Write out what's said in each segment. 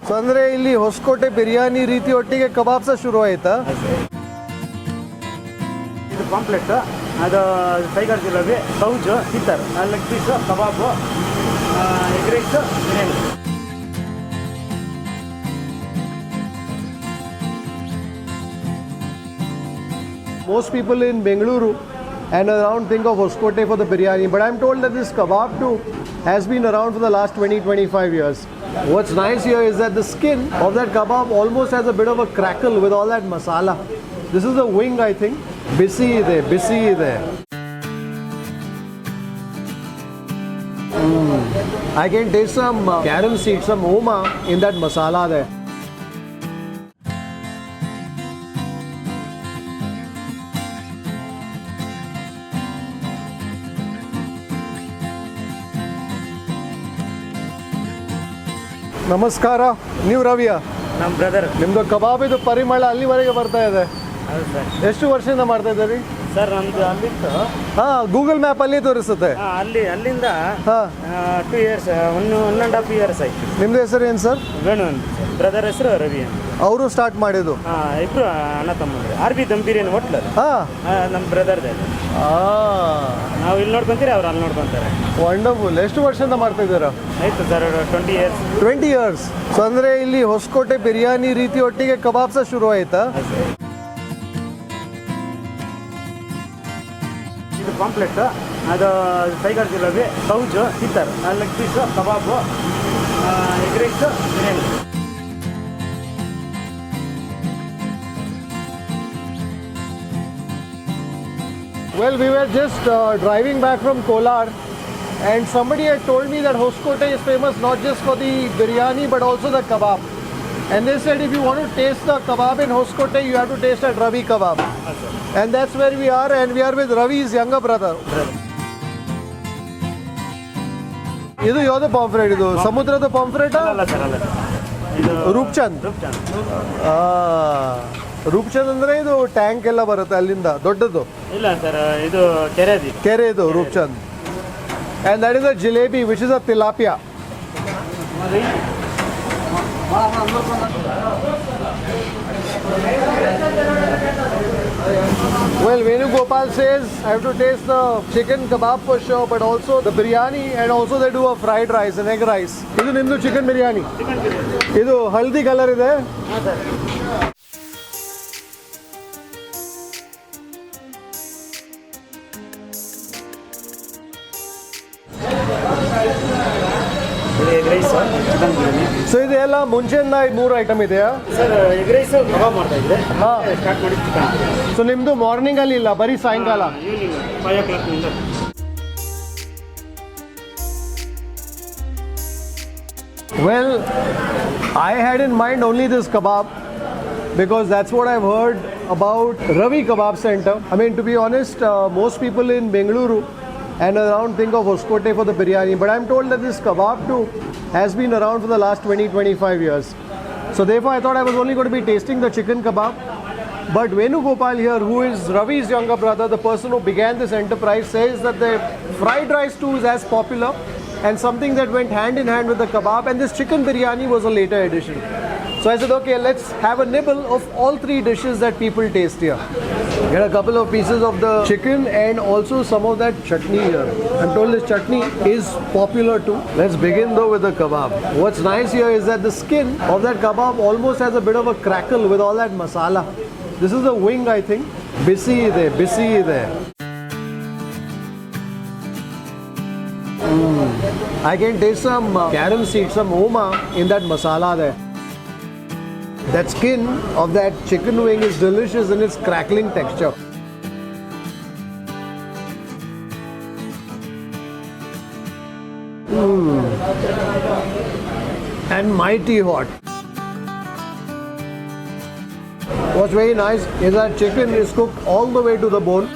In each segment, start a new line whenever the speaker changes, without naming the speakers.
So ಅಂದ್ರೆ ಇಲ್ಲಿ ಹೊಸಕೋಟೆ ಬಿರಿಯಾನಿ ರೀತಿ ಒಟ್ಟಿಗೆ ಕಬಾಬ್ಸ್ ಶುರು ಆಯ್ತಾ?
ಇದು ಪಾಂಪ್ಲೆಟ್, ಅದು ಟೈಗರ್ ಜಿಲೇಬಿ, ಕೌಜು, ಸಿತ್ತರ್, ಲೆಗ್ ಪೀಸು, ಕಬಾಬು, egg rice, biryani.
Most people in Bengaluru and around think of Hoskote for the biryani, but I'm told that this kebab too has been around for the last 20-25 years. What's nice here is that the skin of that kebab almost has a bit of a crackle with all that masala. This is the wing, I think. Bisi there. I can taste some carom seed, some oma in that masala there. ನಮಸ್ಕಾರ, ನೀವು ರವಿಯಾ?
ನಮ್ಮ brother.
ನಿಮ್ಮದು ಕಬಾಬ್ ಇದು ಪರಿಮಳ ಅಲ್ಲಿವರೆಗೆ ಬರ್ತಾ ಇದೆ.
ಹೌದು ಸರ್.
ಎಷ್ಟು ವರ್ಷದಿಂದ ಮಾಡ್ತಾ ಇದ್ದೀರಿ
ಸರ್? ನಮ್ದು ಅಲ್ಲಿತ್ತು.
ಗೂಗಲ್ ಮ್ಯಾಪ್ ಅಲ್ಲಿ ತೋರಿಸುತ್ತೆ.
ಅಲ್ಲಿಂದ 2 ಇಯರ್ಸ್, 1.5 ಇಯರ್ಸ್ ಆಯ್ತು.
ನಿಮ್ದು ಹೆಸರು ಏನು ಸರ್?
ವೇಣು ಅಂತ. ಬ್ರದರ್ ಹೆಸರು ರವಿ ಅಂತ.
ಅವರು ಸ್ಟಾರ್ಟ್ ಮಾಡಿದ್ದು?
ಇಬ್ರು ಅಣ್ಣ ತಮ್ಮಂದ್ರೆ. RB ದಮ್ ಬಿರಿಯಾನಿ ಹೋಟ್ಲ್ ಅದು. ನಮ್ಮ ಬ್ರದರ್ದೆ. ನಾವು ಇಲ್ಲಿ ನೋಡ್ಕೊಂತೀರಿ, ಅವ್ರು ಅಲ್ಲಿ ನೋಡ್ಕೊಂತಾರೆ.
ವಂಡರ್ಫುಲ್. ಎಷ್ಟು ವರ್ಷದಿಂದ ಮಾಡ್ತಾ ಇದ್ದೀರಾ?
ಆಯ್ತು ಸರ್, 20 ಇಯರ್ಸ್.
20 ಇಯರ್ಸ್. ಸೊ ಅಂದ್ರೆ ಇಲ್ಲಿ ಹೊಸಕೋಟೆ ಬಿರಿಯಾನಿ ರೀತಿ ಒಟ್ಟಿಗೆ ಕಬಾಬ್ಸ್ ಶುರು ಆಯ್ತಾ?
ಇದು ಪಾಂಪ್ಲೆಟ್, ಅದು ಟೈಗರ್ ಜಿಲೇಬಿ, ಕೌಜು, ಸಿತ್ತರ್, ಲೆಗ್ ಪೀಸು, ಕಬಾಬು, egg rice, biryani.
Well, we were just driving back from Kolar, and somebody had told me that Hoskote is famous not just for the biryani but also the kebab. And they said if you want to taste the kebab in Hoskote, you have to taste at Ravi Kabab. And that's where we are, and we are with Ravi's younger brother. ಇದು ಯಾವುದು pomfret? ಇದು ಸಮುದ್ರದ pomfret
ಅಲ್ಲ sir, ಅಲ್ಲ sir, ಇದು
ರೂಪ್ಚಂದ್. ರೂಪ್ಚಂದ್ ಅಂದ್ರೆ ಇದು tank ಎಲ್ಲ ಬರುತ್ತೆ ಅಲ್ಲಿಂದ ದೊಡ್ಡದು?
ಇಲ್ಲ ಸರ್, ಇದು ಕೆರೆ
ಇದು Rupchand. And that is a jalebi, which is a tilapia. Well, Venugopal says I have to taste the chicken kebab for sure, but also the biryani, and also they do a fried rice, an egg rice. Idu nimdu chicken biryani. Idu haldi color ide.
ಹಾಂ sir. Egg rice, chicken biryani.
So ಇದೆಲ್ಲ ಮುಂಚೆಯಿಂದ 3 item ಇದೆಯಾ
sir? Egg rice kebab ಮಾಡ್ತಾ ಇದ್ರೆ start ಮಾಡಿ chicken.
So ನಿಮ್ಮದು morning ಅಲ್ಲಿ ಇಲ್ಲ, ಬರೀ ಸಾಯಂಕಾಲ?
Evening 5 o'clock.
Well, I had in mind only this kebab because that's what I've heard about Ravi Kabab Center. I mean, to be honest, most people in Bengaluru and around think of Hoskote for the biryani, but I'm told that this kebab too has been around for the last 20-25 years. So therefore I thought I was only going to be tasting the chicken kebab. But Venugopal here, who is Ravi's younger brother, the person who began this enterprise, says that the fried rice too is as popular and something that went hand in hand with the kebab, and this chicken biryani was a later addition. So I said, okay, let's have a nibble of all 3 dishes that people taste here. Get a couple of pieces of the chicken and also some of that chutney here. I'm told this chutney is popular too. Let's begin though with the kebab. What's nice here is that the skin of that kebab almost has a bit of a crackle with all that masala. This is the wing, I think. Bisi there. I can taste some carom seed, some oma in that masala there. That skin of that chicken wing is delicious in its crackling texture. And mighty hot. What's very nice is that chicken is cooked all the way to the bone.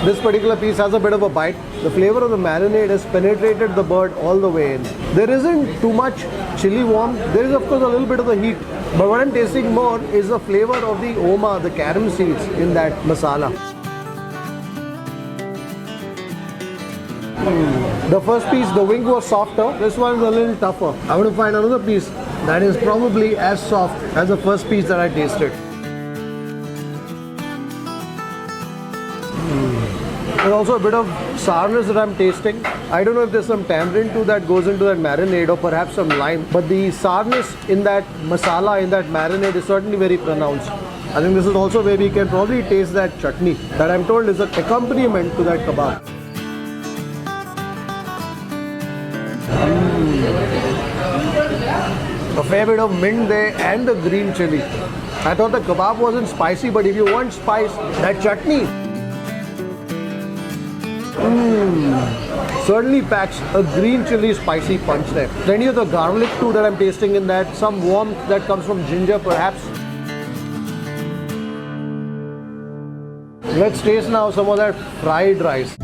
This particular piece has a bit of a bite. The flavor of the marinade has penetrated the bird all the way in. There isn't too much chili warmth. There is of course a little bit of the heat. But what I'm tasting more is the flavor of the oma, the carom seeds in that masala. The first piece, the wing was softer. This one is a little tougher. I'm going to find another piece that is probably as soft as the first piece that I tasted. There's also a bit of sourness that I'm tasting. I don't know if there's some tamarind too that goes into that marinade or perhaps some lime. But the sourness in that masala, in that marinade is certainly very pronounced. I think this is also where we can probably taste that chutney that I'm told is an accompaniment to that kebab. A fair bit of mint there and the green chili. I thought the kebab wasn't spicy, but if you want spice, that chutney certainly packs a green chili spicy punch there. Plenty of the garlic too that I'm tasting in that. Some warmth that comes from ginger perhaps. Let's taste now some of that fried rice.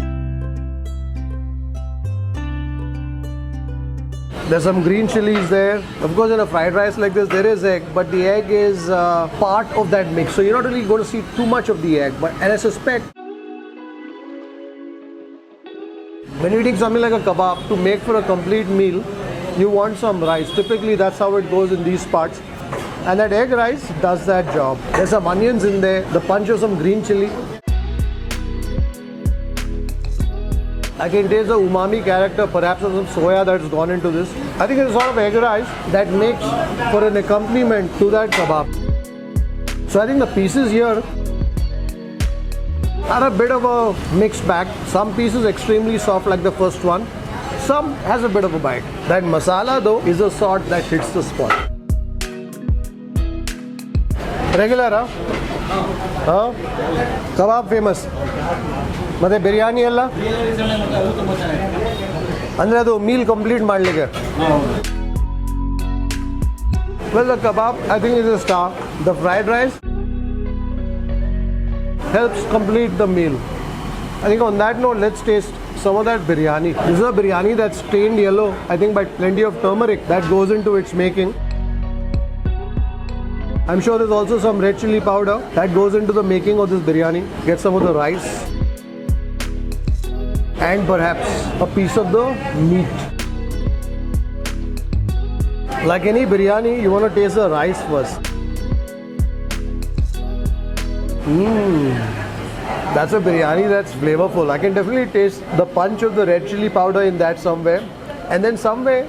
There's some green chilies there. Of course, in a fried rice like this, there is egg, but the egg is part of that mix. So you're not really going to see too much of the egg. And I suspect when you're eating something like a kebab, to make for a complete meal, you want some rice. Typically, that's how it goes in these parts. And that egg rice does that job. There's some onions in there, the punch of some green chili. I can taste the umami character, perhaps of some soya that's gone into this. I think it's sort of egg rice that makes for an accompaniment to that kebab. So I think the pieces here are a bit of a mixed bag. Some pieces extremely soft like the first one. Some has a bit of a bite. That masala though is a sort that hits the spot. Regular, huh? Huh? Kebab famous. ಮತ್ತೆ ಬಿರಿಯಾನಿ ಎಲ್ಲ ಅಂದರೆ ಅದು meal complete ಮಾಡಲಿಕ್ಕೆ. Well, the kebab I think is a star. The fried rice helps complete the meal. I think on that note, let's taste some of that biryani. This is a biryani that's stained yellow, I think by plenty of turmeric that goes into its making. I'm sure there's also some red chili powder that goes into the making of this biryani. Get some of the rice and perhaps a piece of the meat. Like any biryani, you want to taste the rice first. That's a biryani that's flavorful. I can definitely taste the punch of the red chili powder in that somewhere. And then somewhere,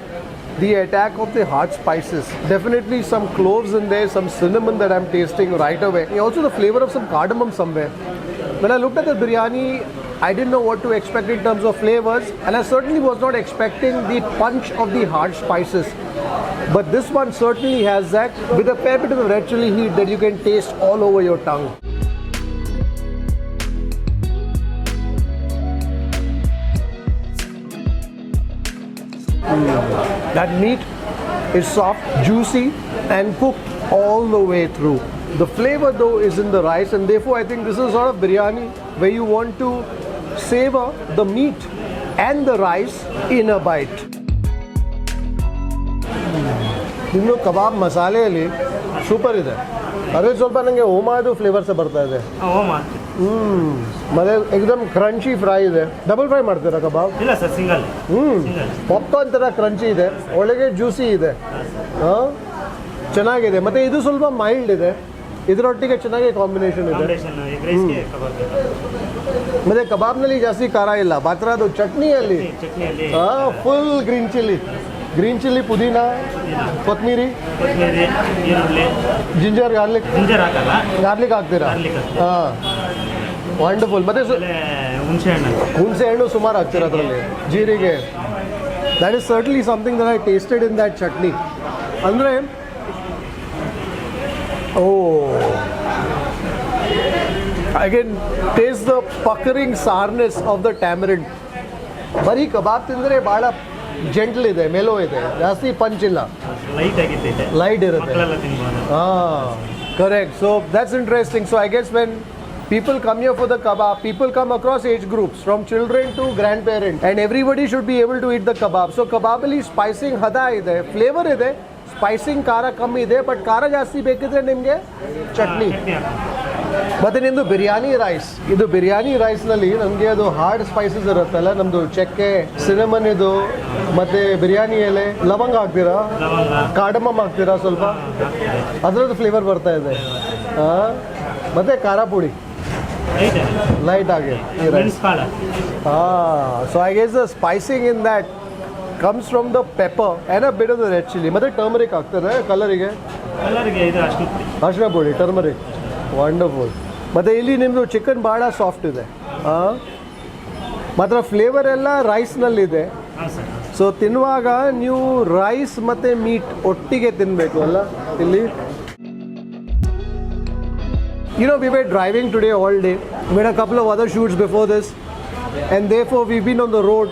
the attack of the hot spices. Definitely some cloves in there, some cinnamon that I'm tasting right away. Also the flavor of some cardamom somewhere. When I looked at the biryani, I didn't know what to expect in terms of flavors, and I certainly was not expecting the punch of the hard spices. But this one certainly has that, with a fair bit of the red chili heat that you can taste all over your tongue. That meat is soft, juicy, and cooked all the way through. The flavor though is in the rice, and therefore I think this is sort of biryani where you want to savor the meat and the rice in a bite. ಇನ್ನು ಕಬಾಬ್ ಮಸಾಲೆಯಲ್ಲಿ super ಇದೆ. ಅದೇ ಸ್ವಲ್ಪ ನನಗೆ ಓಮಾದು flavours ಬರ್ತಾ ಇದೆ. ಮತ್ತೆ ಎಕ್ದಮ್ ಕ್ರಂಚಿ ಫ್ರೈ ಇದೆ. ಡಬಲ್ ಫ್ರೈ ಮಾಡ್ತೀರಾ ಕಬಾಬ್?
ಇಲ್ಲ ಸರ್, ಸಿಂಗಲ್.
ಪಾಪ್ಕಾರ್ನ್ ಥರ ಕ್ರಂಚಿ ಇದೆ, ಒಳಗೆ ಜ್ಯೂಸಿ ಇದೆ, ಚೆನ್ನಾಗಿದೆ. ಮತ್ತು ಇದು ಸ್ವಲ್ಪ ಮೈಲ್ಡ್ ಇದೆ, ಇದರೊಟ್ಟಿಗೆ ಚೆನ್ನಾಗಿ ಕಾಂಬಿನೇಷನ್ ಇದೆ. ಮತ್ತೆ ಕಬಾಬ್ನಲ್ಲಿ ಜಾಸ್ತಿ ಖಾರ ಇಲ್ಲ, ಮಾತ್ರ ಅದು ಚಟ್ನಿಯಲ್ಲಿ ಫುಲ್ ಗ್ರೀನ್ ಚಿಲ್ಲಿ ಪುದೀನಾ, ಕೊತ್ತಂಬರಿ, ಜಿಂಜರ್ ಗಾರ್ಲಿಕ್ ಹಾಕ್ತೀರಾ? ಹಾಂ, ವಂಡರ್ಫುಲ್. ಮತ್ತೆ ಹುಣಸೆ ಹಣ್ಣು ಸುಮಾರು ಹಾಕ್ತೀರಾ ಅದರಲ್ಲಿ, ಜೀರಿಗೆ. That is ಸರ್ಟ್ಲಿ something that I tasted in that chutney. ಅಂದರೆ I can taste the puckering sourness of the tamarind. ಬರೀ ಕಬಾಬ್ ತಿಂದರೆ ಭಾಳ ಜೆಂಟಲ್ ಇದೆ, ಮೆಲೋ ಇದೆ, ಜಾಸ್ತಿ ಪಂಚ್ ಇಲ್ಲ, ಲೈಟ್ ಇರುತ್ತೆ. Correct. So that's interesting. So I guess when people come here for the kebab, people come across age groups from children to grandparents, and everybody should be able to eat the kebab. So kebab ಅಲ್ಲಿ ಸ್ಪೈಸಿಂಗ್ ಹದ ಇದೆ, flavour ಇದೆ, ಸ್ಪೈಸಿಂಗ್ ಖಾರ ಕಮ್ಮಿ ಇದೆ, but ಖಾರ ಜಾಸ್ತಿ ಬೇಕಿದ್ರೆ ನಿಮಗೆ ಚಟ್ನಿ ಮತ್ತೆ ನಿಮ್ಮದು ಬಿರಿಯಾನಿ ರೈಸ್, ಇದು ಬಿರಿಯಾನಿ ರೈಸ್ನಲ್ಲಿ ನಮಗೆ ಅದು ಹಾರ್ಡ್ ಸ್ಪೈಸಸ್ ಇರುತ್ತಲ್ಲ, ನಮ್ಮದು ಚಕ್ಕೆ, ಸಿನಮನ್ ಇದು, ಮತ್ತು ಬಿರಿಯಾನಿ ಎಲೆ, ಲವಂಗ ಹಾಕ್ತೀರಾ, ಕಾರ್ಡಮಮ್ ಹಾಕ್ತೀರಾ ಸ್ವಲ್ಪ, ಅದರದ್ದು ಫ್ಲೇವರ್ ಬರ್ತಾ ಇದೆ. ಮತ್ತು ಖಾರ ಪುಡಿ ಲೈಟ್ ಆಗಿ ಈ rice. So I guess the spicing in that comes from the pepper and a bit of the red chili. ಮತ್ತೆ ಟರ್ಮರಿಕ್ ಹಾಕ್ತಾರೆ ಕಲರಿಗೆ, ಅರಿಶಿನ ಪುಡಿ, ಟರ್ಮರಿಕ್. ವಂಡರ್ಫುಲ್. ಮತ್ತು ಇಲ್ಲಿ ನಿಮ್ಮದು ಚಿಕನ್ ಭಾಳ ಸಾಫ್ಟ್ ಇದೆ, ಮಾತ್ರ ಫ್ಲೇವರ್ ಎಲ್ಲ ರೈಸ್ನಲ್ಲಿದೆ. ಸೊ ತಿನ್ನುವಾಗ ನೀವು ರೈಸ್ ಮತ್ತು ಮೀಟ್ ಒಟ್ಟಿಗೆ ತಿನ್ನಬೇಕು ಅಲ್ಲ ಇಲ್ಲಿ. You know, we were driving today all day. We had a couple of other shoots before this, and therefore we've been on the road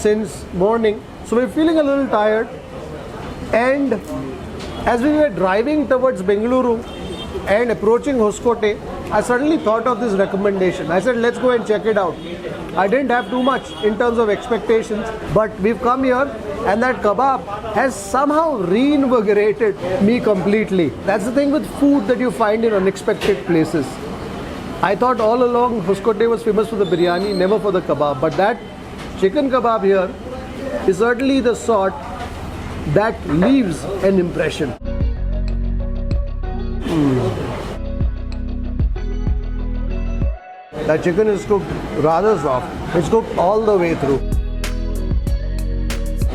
since morning. So we're feeling a little tired. And as we were driving towards Bengaluru and approaching Hoskote, I suddenly thought of this recommendation. I said, let's go and check it out. I didn't have too much in terms of expectations, but we've come here and that kebab has somehow reinvigorated me completely. That's the thing with food that you find in unexpected places. I thought all along Hoskote was famous for the biryani, never for the kebab. But that chicken kebab here is certainly the sort that leaves an impression. That chicken is cooked rather soft. It's cooked all the way through.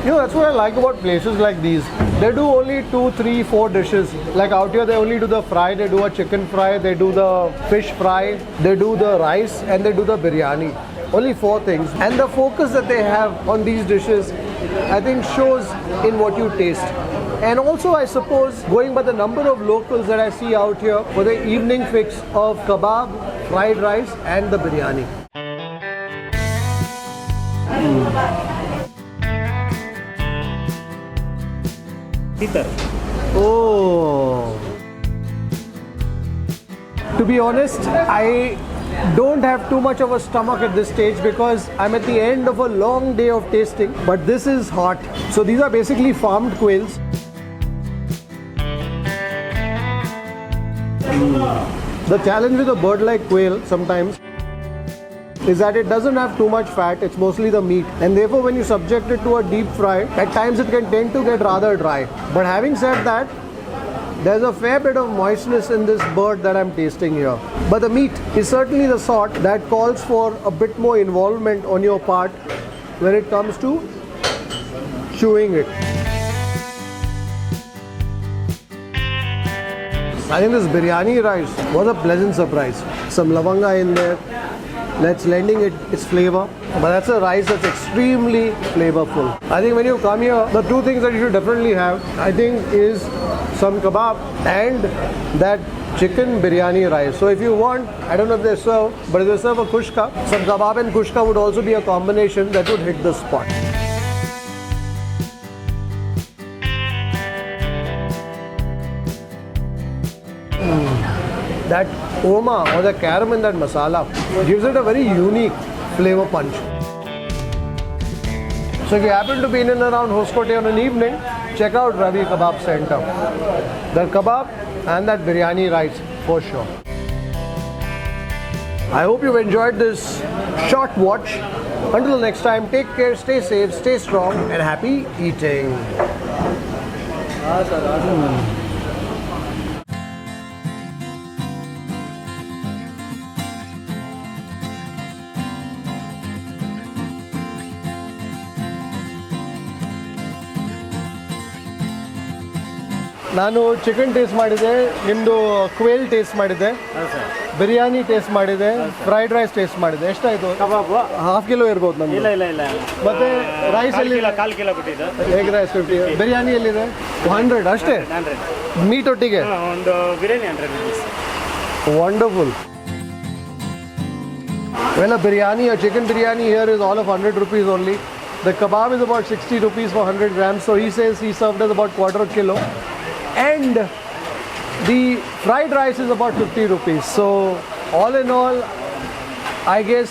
You know, that's what I like about places like these. They do only 2, 3, 4 dishes. Like out here, they only do the fry. They do a chicken fry. They do the fish fry. They do the rice, and they do the biryani. Only 4 things. And the focus that they have on these dishes, I think, shows in what you taste. And also, I suppose, going by the number of locals that I see out here for the evening fix of kebab, fried rice, and the biryani. Oh. To be honest, I don't have too much of a stomach at this stage because I'm at the end of a long day of tasting, but this is hot. So these are basically farmed quails. The challenge with a bird like quail sometimes is that it doesn't have too much fat, it's mostly the meat, and therefore when you subject it to a deep fry, at times it can tend to get rather dry. But having said that, there's a fair bit of moistness in this bird that I'm tasting here. But the meat is certainly the sort that calls for a bit more involvement on your part when it comes to chewing it. I think this biryani rice was a pleasant surprise. Some lavanga in there, that's lending it its flavor. But that's a rice that's extremely flavorful. I think when you come here, the 2 things that you should definitely have, I think, is some kebab and that chicken biryani rice. So if you want, I don't know if they serve, but if they serve a kushka, some kebab and kushka would also be a combination that would hit the spot. That oma or the caramel in that masala gives it a very unique flavor punch. So if you happen to be in and around Hoskote on an evening, check out Ravi Kabab Center. The kebab and that biryani rice for sure. I hope you've enjoyed this short watch. Until next time, take care, stay safe, stay strong, and happy eating. ನಾನು chicken taste ಮಾಡಿದೆ, ನಿಮ್ಮದು quail taste ಮಾಡಿದೆ, biryani taste ಮಾಡಿದೆ, fried rice taste ಮಾಡಿದೆ. ಎಷ್ಟಾಯಿತು?
ಕಬಾಬ್
half kilo ಇರ್ಬೋದು ನಮ್ದು.
ಇಲ್ಲ.
ಮತ್ತೆ ರೈಸ್ ಎಲ್ಲಿ?
1/4 ಕಿಲೋ ಬಿಟ್ಟಿದ್ದು.
Egg rice 50. ಬಿರಿಯಾನಿ ಎಲ್ಲಿದೆ? 100 ಅಷ್ಟೇ.
100
ಮೀಟ್ ಒಟ್ಟಿಗೆ
ಒಂದು biryani 100 rupees.
Wonderful. Well, a biryani, a chicken biryani here is all of 100 rupees only. The kebab is about 60 rupees for 100 grams. So he says he served us about quarter kilo. And the fried rice is about 50 rupees. So all in all, I guess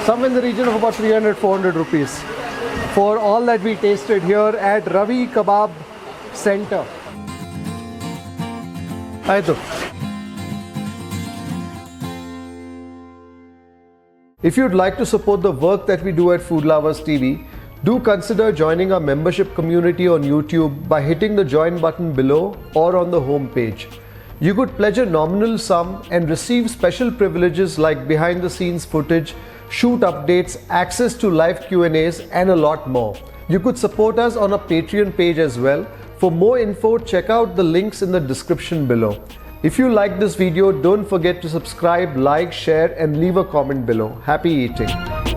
somewhere in the region of about 300-400 rupees for all that we tasted here at Ravi Kabab Center. Aitu. If you'd like to support the work that we do at Food Lovers TV, do consider joining our membership community on YouTube by hitting the join button below or on the home page. You could pledge a nominal sum and receive special privileges like behind the scenes footage, shoot updates, access to live Q&As and a lot more. You could support us on our Patreon page as well. For more info, check out the links in the description below. If you like this video, don't forget to subscribe, like, share and leave a comment below. Happy eating!